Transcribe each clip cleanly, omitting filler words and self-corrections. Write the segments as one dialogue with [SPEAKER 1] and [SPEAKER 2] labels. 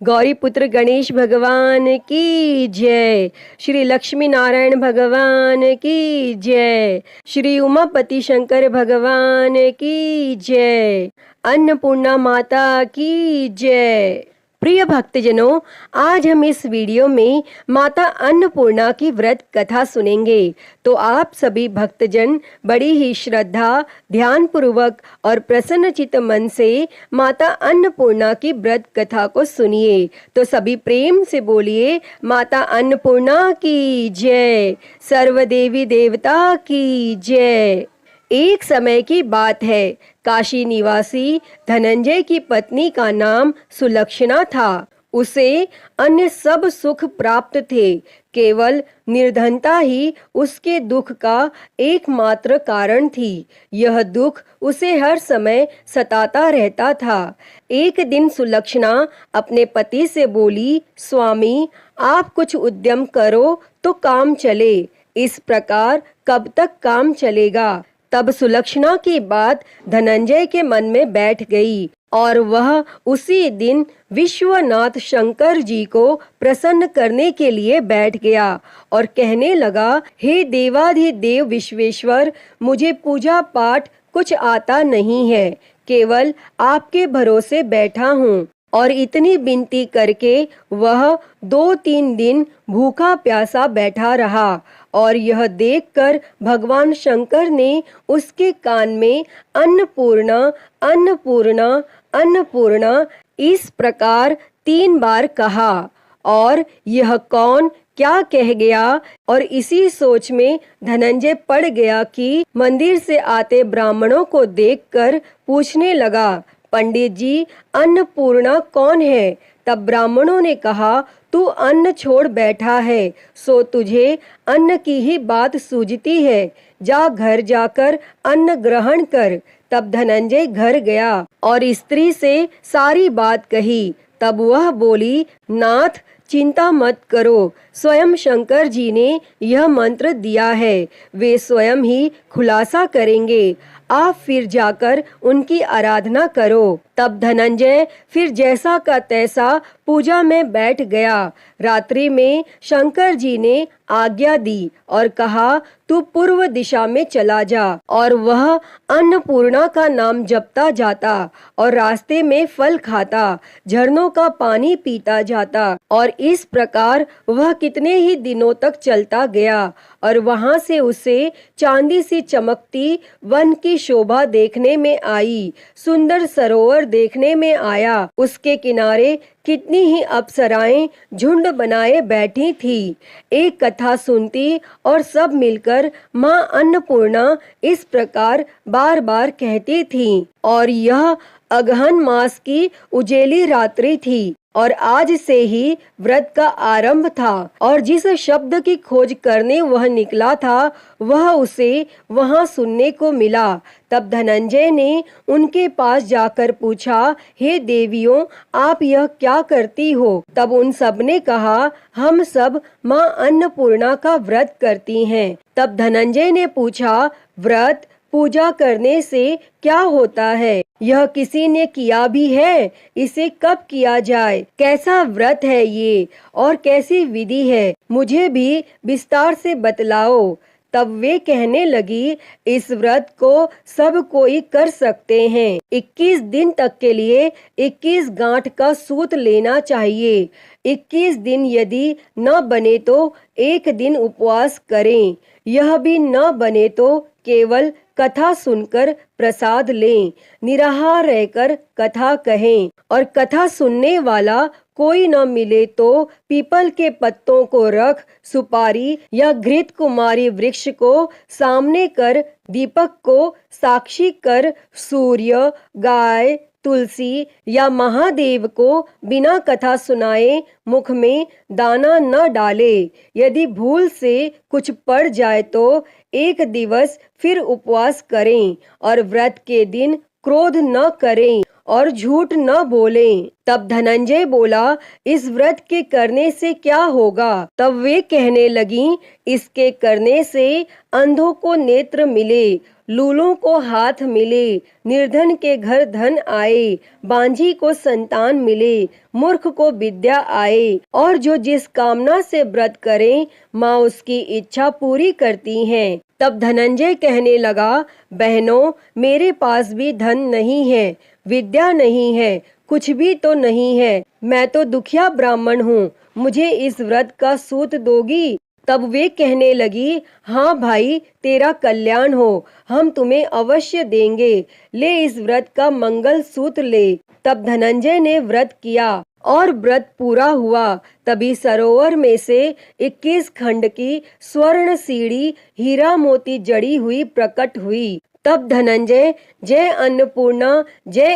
[SPEAKER 1] गौरी पुत्र गणेश भगवान की जय। श्री लक्ष्मी नारायण भगवान की जय। श्री उमापति शंकर भगवान की जय। अन्नपूर्णा माता की जय। प्रिय भक्तजनों, आज हम इस वीडियो में माता अन्नपूर्णा की व्रत कथा सुनेंगे। तो आप सभी भक्तजन बड़ी ही श्रद्धा, ध्यान पूर्वक और प्रसन्नचित्त मन से माता अन्नपूर्णा की व्रत कथा को सुनिए। तो सभी प्रेम से बोलिए, माता अन्नपूर्णा की जय, सर्व देवी देवता की जय। एक समय की बात है, काशी निवासी धनंजय की पत्नी का नाम सुलक्षणा था। उसे अन्य सब सुख प्राप्त थे, केवल निर्धनता ही उसके दुख का एकमात्र कारण थी। यह दुख उसे हर समय सताता रहता था। एक दिन सुलक्षणा अपने पति से बोली, स्वामी, आप कुछ उद्यम करो तो काम चले। इस प्रकार कब तक काम चलेगा? तब सुलक्षणा की बात धनंजय के मन में बैठ गई और वह उसी दिन विश्वनाथ शंकर जी को प्रसन्न करने के लिए बैठ गया और कहने लगा, हे देवाधिदेव विश्वेश्वर, मुझे पूजा पाठ कुछ आता नहीं है, केवल आपके भरोसे बैठा हूँ। और इतनी विनती करके वह 2-3 दिन भूखा प्यासा बैठा रहा और यह देखकर भगवान शंकर ने उसके कान में अन्नपूर्णा अन्नपूर्णा अन्नपूर्णा इस प्रकार 3 बार कहा। और यह कौन क्या कह गया? और इसी सोच में धनंजय पड़ गया कि मंदिर से आते ब्राह्मणों को देखकर पूछने लगा, पंडित जी, अन्नपूर्णा कौन है? तब ब्राह्मणों ने कहा, तू अन्न छोड़ बैठा है, सो तुझे अन्न की ही बात सूझती है। जा घर जाकर अन्न ग्रहण कर। तब धनंजय घर गया और स्त्री से सारी बात कही। तब वह बोली, नाथ, चिंता मत करो, स्वयं शंकर जी ने यह मंत्र दिया है, वे स्वयं ही खुलासा करेंगे। आप फिर जाकर उनकी आराधना करो। तब धनंजय फिर जैसा का तैसा पूजा में बैठ गया। रात्रि में शंकर जी ने आज्ञा दी और कहा, तू पूर्व दिशा में चला जा। और वह अन्नपूर्णा का नाम जपता जाता और रास्ते में फल खाता, झरनों का पानी पीता जाता। और इस प्रकार वह कितने ही दिनों तक चलता गया और वहां से उसे चांदी सी चमकती वन की शोभा देखने में आई, सुंदर सरोवर देखने में आया। उसके किनारे कितनी ही अप्सराएं झुंड बनाए बैठी थी। एक कथा सुनती और सब मिलकर माँ अन्नपूर्णा इस प्रकार बार बार कहती थी। और यह अगहन मास की उजेली रात्रि थी और आज से ही व्रत का आरंभ था। और जिस शब्द की खोज करने वह निकला था, वह उसे वहां सुनने को मिला। तब धनंजय ने उनके पास जाकर पूछा, हे देवियों, आप यह क्या करती हो? तब उन सब ने कहा, हम सब माँ अन्नपूर्णा का व्रत करती हैं। तब धनंजय ने पूछा, व्रत पूजा करने से क्या होता है? यह किसी ने किया भी है? इसे कब किया जाए? कैसा व्रत है ये और कैसी विधि है? मुझे भी विस्तार से बतलाओ। तब वे कहने लगी, इस व्रत को सब कोई कर सकते हैं। 21 दिन तक के लिए 21 गांठ का सूत लेना चाहिए। 21 दिन यदि न बने तो 1 दिन उपवास करें। यह भी न बने तो केवल कथा सुनकर प्रसाद लें। निराहार रहकर कथा कहें और कथा सुनने वाला कोई न मिले तो पीपल के पत्तों को रख सुपारी या घृत कुमारी वृक्ष को सामने कर दीपक को साक्षी कर सूर्य, गाय, तुलसी या महादेव को बिना कथा सुनाए मुख में दाना न डाले। यदि भूल से कुछ पड़ जाए तो 1 दिवस फिर उपवास करें और व्रत के दिन क्रोध न करें और झूठ न बोलें। तब धनंजय बोला, इस व्रत के करने से क्या होगा? तब वे कहने लगीं, इसके करने से अंधों को नेत्र मिले, लूलों को हाथ मिले, निर्धन के घर धन आए, बांझी को संतान मिले, मूर्ख को विद्या आए। और जो जिस कामना से व्रत करे, माँ उसकी इच्छा पूरी करती हैं। तब धनंजय कहने लगा, बहनों, मेरे पास भी धन नहीं है, विद्या नहीं है, कुछ भी तो नहीं है। मैं तो दुखिया ब्राह्मण हूँ, मुझे इस व्रत का सूत दोगी? तब वे कहने लगी, हाँ भाई, तेरा कल्याण हो, हम तुम्हें अवश्य देंगे, ले इस व्रत का मंगल सूत्र ले। तब धनंजय ने व्रत किया और व्रत पूरा हुआ। तभी सरोवर में से 21 खंड की स्वर्ण सीढ़ी हीरा मोती जड़ी हुई प्रकट हुई। तब धनंजय जय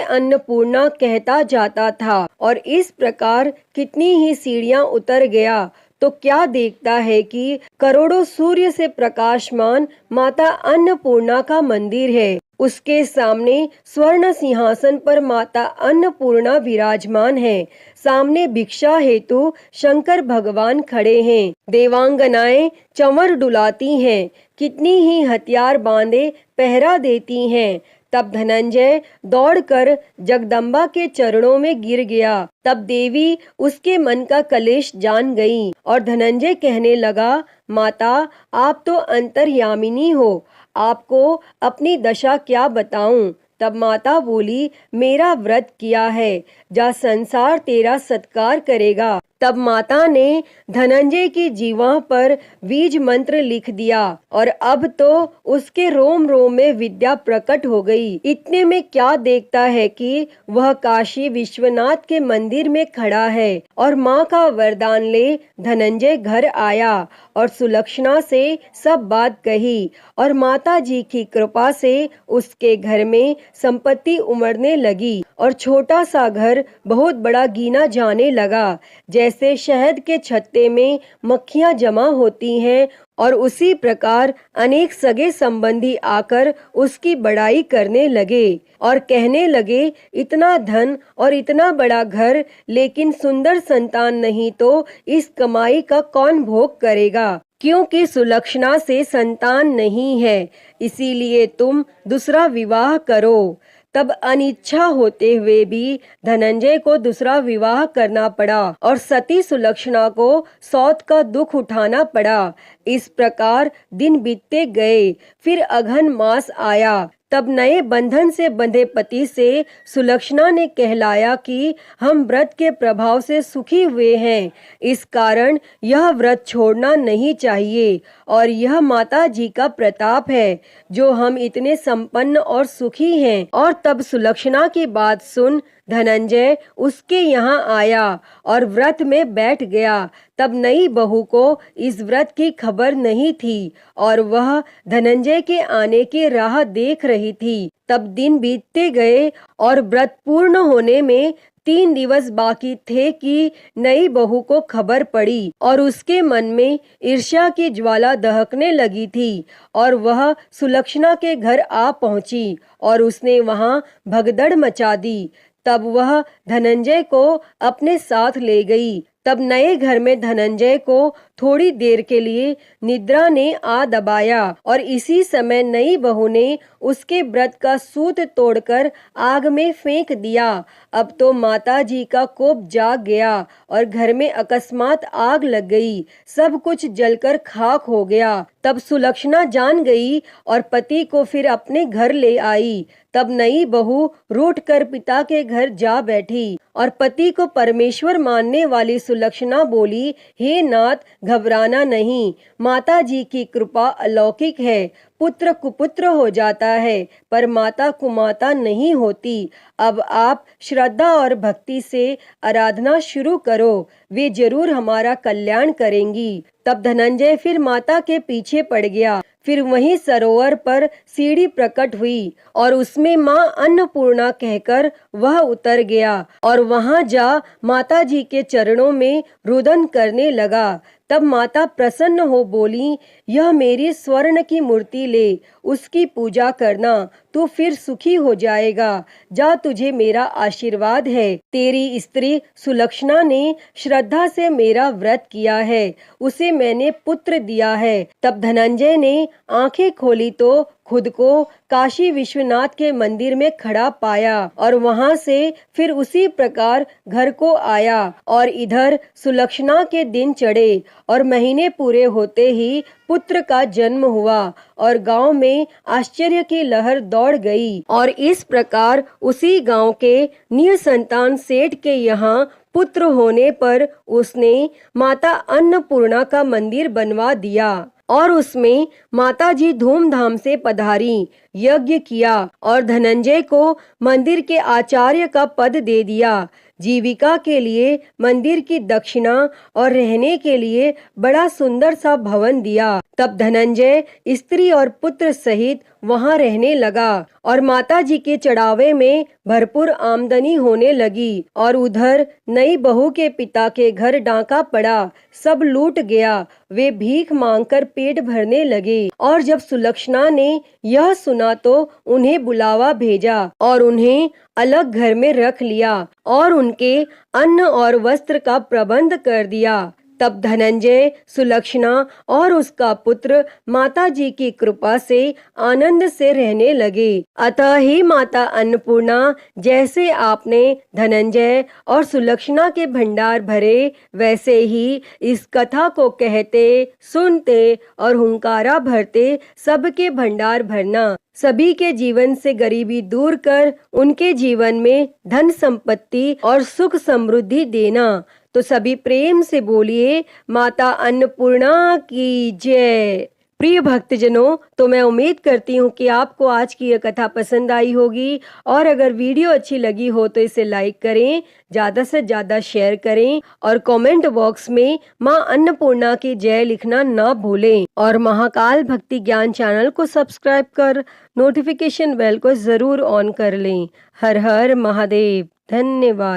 [SPEAKER 1] अन्नपूर्णा कहता जाता था और इस प्रकार कितनी ही सीढ़ियां उतर गया तो क्या देखता है कि करोड़ों सूर्य से प्रकाशमान माता अन्नपूर्णा का मंदिर है। उसके सामने स्वर्ण सिंहासन पर माता अन्नपूर्णा विराजमान है। सामने भिक्षा हेतु शंकर भगवान खड़े हैं। देवांगनाएं चंवर डुलाती हैं, कितनी ही हथियार बांधे पहरा देती हैं। तब धनंजय दौड़कर जगदम्बा के चरणों में गिर गया। तब देवी उसके मन का कलेश जान गई और धनंजय कहने लगा, माता, आप तो अंतर्यामिनी हो, आपको अपनी दशा क्या बताऊं? तब माता बोली, मेरा व्रत किया है, जा संसार तेरा सत्कार करेगा। तब माता ने धनंजय की जीवा पर बीज मंत्र लिख दिया और अब तो उसके रोम रोम में विद्या प्रकट हो गई। इतने में क्या देखता है कि वह काशी विश्वनाथ के मंदिर में खड़ा है और माँ का वरदान ले धनंजय घर आया और सुलक्षणा से सब बात कही और माता जी की कृपा से उसके घर में संपत्ति उमड़ने लगी और छोटा सा घर बहुत बड़ा गिना जाने लगा। जैसे शहद के छत्ते में मक्खियां जमा होती हैं और उसी प्रकार अनेक सगे संबंधी आकर उसकी बड़ाई करने लगे और कहने लगे, इतना धन और इतना बड़ा घर, लेकिन सुंदर संतान नहीं तो इस कमाई का कौन भोग करेगा? क्योंकि सुलक्षणा से संतान नहीं है, इसीलिए तुम दूसरा विवाह करो। तब अनिच्छा होते हुए भी धनंजय को दूसरा विवाह करना पड़ा और सती सुलक्षणा को सौत का दुख उठाना पड़ा। इस प्रकार दिन बीतते गए। फिर अघन मास आया। तब नए बंधन से बंधे पति से सुलक्षणा ने कहलाया कि हम व्रत के प्रभाव से सुखी हुए हैं, इस कारण यह व्रत छोड़ना नहीं चाहिए और यह माता जी का प्रताप है जो हम इतने संपन्न और सुखी हैं। और तब सुलक्षणा की बात सुन धनंजय उसके यहाँ आया और व्रत में बैठ गया। तब नई बहू को इस व्रत की खबर नहीं थी और वह धनंजय के आने की राह देख रही थी। तब दिन बीतते गए और व्रत पूर्ण होने में 3 दिवस बाकी थे कि नई बहू को खबर पड़ी और उसके मन में ईर्ष्या की ज्वाला दहकने लगी थी और वह सुलक्षणा के घर आ पहुंची और उसने वहां भगदड़ मचा दी। तब वह धनंजय को अपने साथ ले गई। तब नए घर में धनंजय को थोड़ी देर के लिए निद्रा ने आ दबाया और इसी समय नई बहू ने उसके व्रत का सूत तोड़कर आग में फेंक दिया। अब तो माता जी का कोप जाग गया और घर में अकस्मात आग लग गई, सब कुछ जलकर खाक हो गया। तब सुलक्षणा जान गई और पति को फिर अपने घर ले आई। तब नई बहू रूठ कर पिता के घर जा बैठी और पति को परमेश्वर मानने वाली सुलक्षणा बोली, हे नाथ, घबराना नहीं, माता जी की कृपा अलौकिक है। पुत्र कुपुत्र हो जाता है पर माता कुमाता नहीं होती। अब आप श्रद्धा और भक्ति से आराधना शुरू करो, वे जरूर हमारा कल्याण करेंगी। तब धनंजय फिर माता के पीछे पड़ गया। फिर वहीं सरोवर पर सीढ़ी प्रकट हुई और उसमें माँ अन्नपूर्णा कहकर वह उतर गया और वहां जा माता जी के चरणों में रुदन करने लगा। तब माता प्रसन्न हो बोली, यह मेरी स्वर्ण की मूर्ति ले, उसकी पूजा करना, तू फिर सुखी हो जाएगा। जा, तुझे मेरा आशीर्वाद है। तेरी स्त्री सुलक्षणा ने श्रद्धा से मेरा व्रत किया है, उसे मैंने पुत्र दिया है। तब धनंजय ने आंखें खोली तो खुद को काशी विश्वनाथ के मंदिर में खड़ा पाया और वहां से फिर उसी प्रकार घर को आया। और इधर सुलक्षणा के दिन चढ़े और महीने पूरे होते ही पुत्र का जन्म हुआ और गांव में आश्चर्य की लहर दौड़ गई। और इस प्रकार उसी गांव के निसंतान सेठ के यहाँ पुत्र होने पर उसने माता अन्नपूर्णा का मंदिर बनवा दिया और उसमें माताजी धूमधाम से पधारी, यज्ञ किया और धनंजय को मंदिर के आचार्य का पद दे दिया। जीविका के लिए मंदिर की दक्षिणा और रहने के लिए बड़ा सुंदर सा भवन दिया। तब धनंजय स्त्री और पुत्र सहित वहां रहने लगा और माताजी के चढ़ावे में भरपूर आमदनी होने लगी। और उधर नई बहू के पिता के घर डाका पड़ा, सब लूट गया। वे भीख मांगकर पेट भरने लगे। और जब सुलक्षणा ने यह सुना तो उन्हें बुलावा भेजा और उन्हें अलग घर में रख लिया और उनके अन्न और वस्त्र का प्रबंध कर दिया। तब धनंजय, सुलक्षणा और उसका पुत्र माताजी की कृपा से आनंद से रहने लगे। अतः ही माता अन्नपूर्णा, जैसे आपने धनंजय और सुलक्षणा के भंडार भरे, वैसे ही इस कथा को कहते, सुनते और हुंकारा भरते सबके भंडार भरना। सभी के जीवन से गरीबी दूर कर उनके जीवन में धन संपत्ति और सुख समृद्धि देना। तो सभी प्रेम से बोलिए, माता अन्नपूर्णा की जय। प्रिय भक्तजनों, तो मैं उम्मीद करती हूँ कि आपको आज की यह कथा पसंद आई होगी और अगर वीडियो अच्छी लगी हो तो इसे लाइक करें, ज़्यादा से ज़्यादा शेयर करें और कमेंट बॉक्स में माँ अन्नपूर्णा की जय लिखना ना भूलें। और महाकाल भक्ति ज्ञान चैनल को सब्सक्राइब कर नोटिफिकेशन बेल को ज़रूर ऑन कर लें। हर हर महादेव। धन्यवाद।